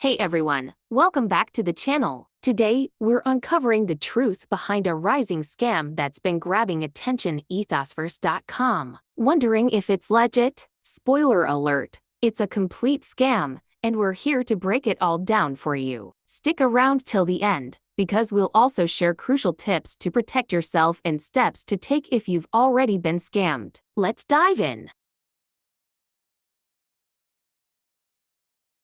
Hey everyone, welcome back to the channel. Today, we're uncovering the truth behind a rising scam that's been grabbing attention Aethosverse.com. Wondering if it's legit? Spoiler alert, it's a complete scam, and we're here to break it all down for you. Stick around till the end, because we'll also share crucial tips to protect yourself and steps to take if you've already been scammed. Let's dive in.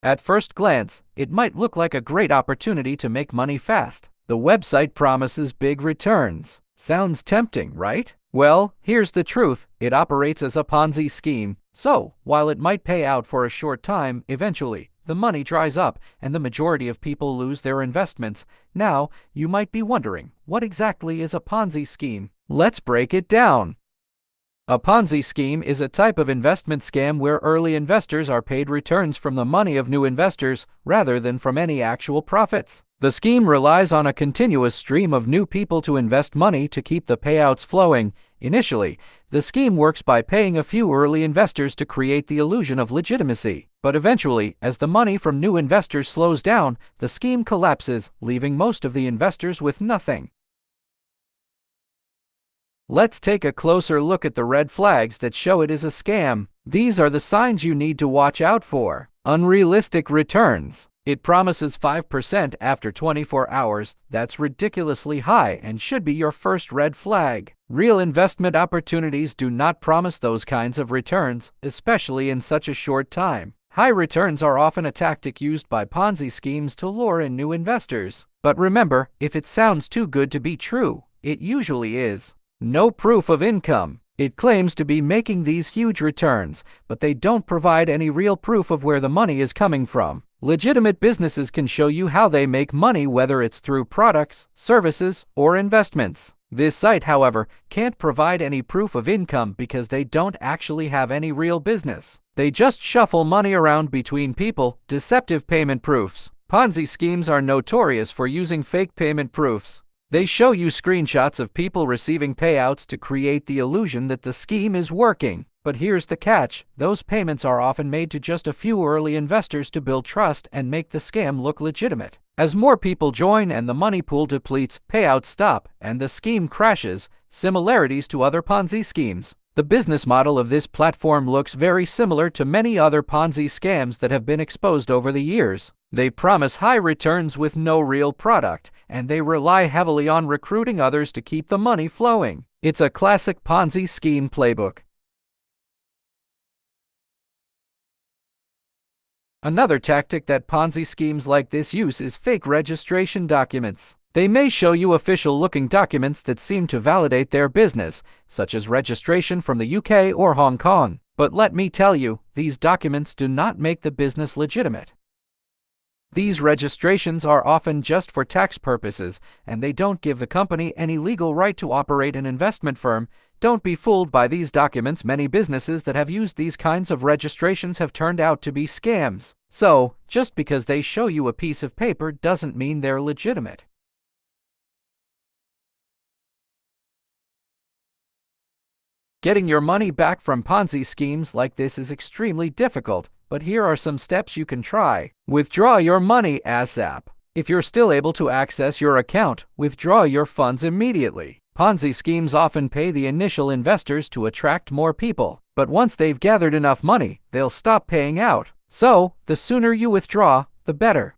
At first glance, it might look like a great opportunity to make money fast. The website promises big returns. Sounds tempting, right? Well, here's the truth. It operates as a Ponzi scheme. So, while it might pay out for a short time, eventually, the money dries up and the majority of people lose their investments. Now, you might be wondering, what exactly is a Ponzi scheme? Let's break it down. A Ponzi scheme is a type of investment scam where early investors are paid returns from the money of new investors rather than from any actual profits. The scheme relies on a continuous stream of new people to invest money to keep the payouts flowing. Initially, the scheme works by paying a few early investors to create the illusion of legitimacy. But eventually, as the money from new investors slows down, the scheme collapses, leaving most of the investors with nothing. Let's take a closer look at the red flags that show it is a scam. These are the signs you need to watch out for. Unrealistic returns. It promises 5% after 24 hours. That's ridiculously high and should be your first red flag. Real investment opportunities do not promise those kinds of returns, especially in such a short time. High returns are often a tactic used by Ponzi schemes to lure in new investors. But remember, if it sounds too good to be true, it usually is. No proof of income. It claims to be making these huge returns, but they don't provide any real proof of where the money is coming from. Legitimate businesses can show you how they make money, whether it's through products, services, or investments. This site, however, can't provide any proof of income because they don't actually have any real business. They just shuffle money around between people. Deceptive payment proofs. Ponzi schemes are notorious for using fake payment proofs. They show you screenshots of people receiving payouts to create the illusion that the scheme is working. But here's the catch. Those payments are often made to just a few early investors to build trust and make the scam look legitimate. As more people join and the money pool depletes, payouts stop, and the scheme crashes. Similarities to other Ponzi schemes. The business model of this platform looks very similar to many other Ponzi scams that have been exposed over the years. They promise high returns with no real product, and they rely heavily on recruiting others to keep the money flowing. It's a classic Ponzi scheme playbook. Another tactic that Ponzi schemes like this use is fake registration documents. They may show you official-looking documents that seem to validate their business, such as registration from the UK or Hong Kong. But let me tell you, these documents do not make the business legitimate. These registrations are often just for tax purposes, and they don't give the company any legal right to operate an investment firm. Don't be fooled by these documents. Many businesses that have used these kinds of registrations have turned out to be scams. So, just because they show you a piece of paper doesn't mean they're legitimate. Getting your money back from Ponzi schemes like this is extremely difficult, but here are some steps you can try. Withdraw your money ASAP. If you're still able to access your account, withdraw your funds immediately. Ponzi schemes often pay the initial investors to attract more people, but once they've gathered enough money, they'll stop paying out. So, the sooner you withdraw, the better.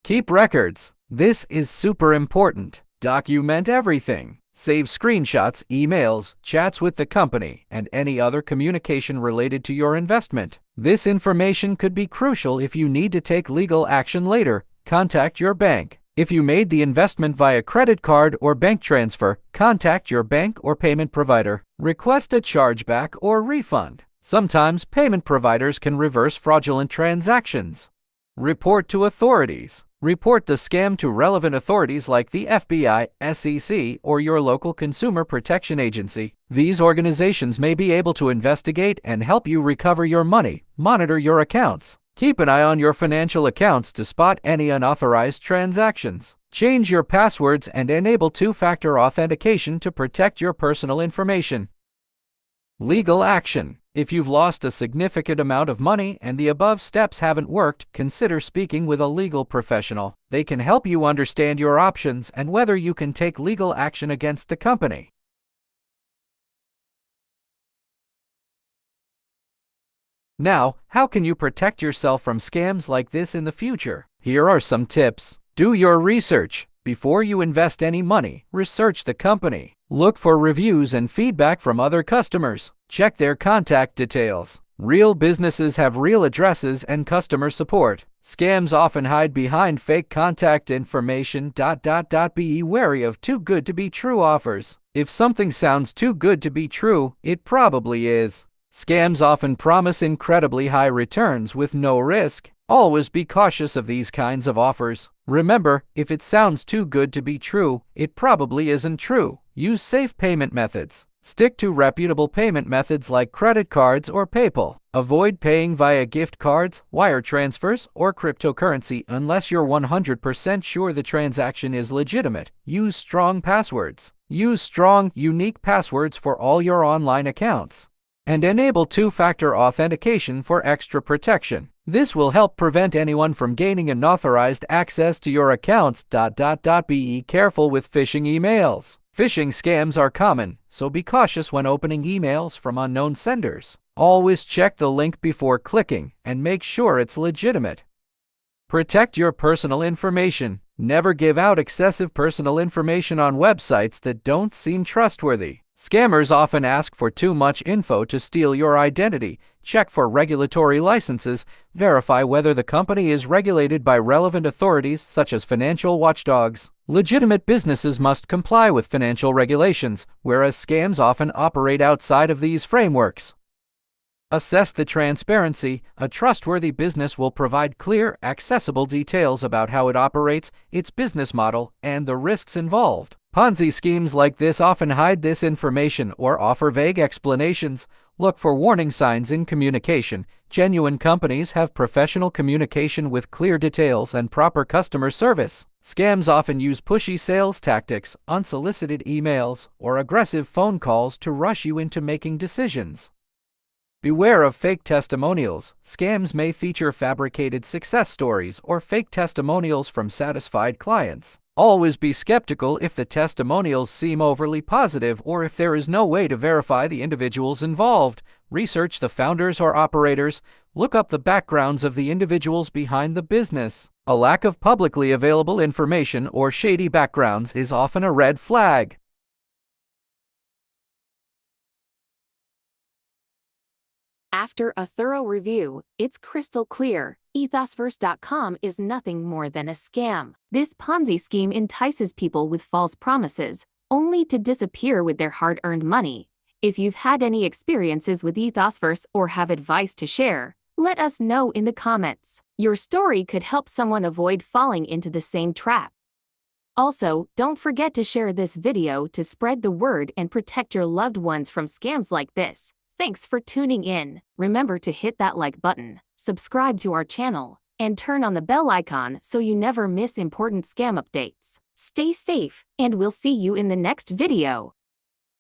Keep records. This is super important. Document everything. Save screenshots, emails, chats with the company, and any other communication related to your investment. This information could be crucial if you need to take legal action later. Contact your bank. If you made the investment via credit card or bank transfer, contact your bank or payment provider. Request a chargeback or refund. Sometimes payment providers can reverse fraudulent transactions. Report to authorities. Report the scam to relevant authorities like the FBI, SEC, or your local consumer protection agency. These organizations may be able to investigate and help you recover your money. Monitor your accounts. Keep an eye on your financial accounts to spot any unauthorized transactions. Change your passwords and enable two-factor authentication to protect your personal information. Legal action. If you've lost a significant amount of money and the above steps haven't worked, consider speaking with a legal professional. They can help you understand your options and whether you can take legal action against the company. Now, how can you protect yourself from scams like this in the future? Here are some tips. Do your research. Before you invest any money, research the company. Look for reviews and feedback from other customers. Check their contact details. Real businesses have real addresses and customer support. Scams often hide behind fake contact information. Be wary of too good to be true offers. If something sounds too good to be true, it probably is. Scams often promise incredibly high returns with no risk. Always be cautious of these kinds of offers. Remember, if it sounds too good to be true, it probably isn't true. Use safe payment methods. Stick to reputable payment methods like credit cards or PayPal. Avoid paying via gift cards, wire transfers, or cryptocurrency unless you're 100% sure the transaction is legitimate. Use strong passwords. Use strong, unique passwords for all your online accounts. And enable two-factor authentication for extra protection. This will help prevent anyone from gaining unauthorized access to your accounts. Be careful with phishing emails. Phishing scams are common, so be cautious when opening emails from unknown senders. Always check the link before clicking and make sure it's legitimate. Protect your personal information. Never give out excessive personal information on websites that don't seem trustworthy. Scammers often ask for too much info to steal your identity. Check for regulatory licenses. Verify whether the company is regulated by relevant authorities such as financial watchdogs. Legitimate businesses must comply with financial regulations, whereas scams often operate outside of these frameworks. Assess the transparency. A trustworthy business will provide clear, accessible details about how it operates, its business model, and the risks involved. Ponzi schemes like this often hide this information or offer vague explanations. Look for warning signs in communication. Genuine companies have professional communication with clear details and proper customer service. Scams often use pushy sales tactics, unsolicited emails, or aggressive phone calls to rush you into making decisions. Beware of fake testimonials. Scams may feature fabricated success stories or fake testimonials from satisfied clients. Always be skeptical if the testimonials seem overly positive or if there is no way to verify the individuals involved. Research the founders or operators. Look up the backgrounds of the individuals behind the business. A lack of publicly available information or shady backgrounds is often a red flag. After a thorough review, it's crystal clear. Aethosverse.com is nothing more than a scam. This Ponzi scheme entices people with false promises, only to disappear with their hard-earned money. If you've had any experiences with Aethosverse or have advice to share, let us know in the comments. Your story could help someone avoid falling into the same trap. Also, don't forget to share this video to spread the word and protect your loved ones from scams like this. Thanks for tuning in. Remember to hit that like button, subscribe to our channel, and turn on the bell icon so you never miss important scam updates. Stay safe, and we'll see you in the next video.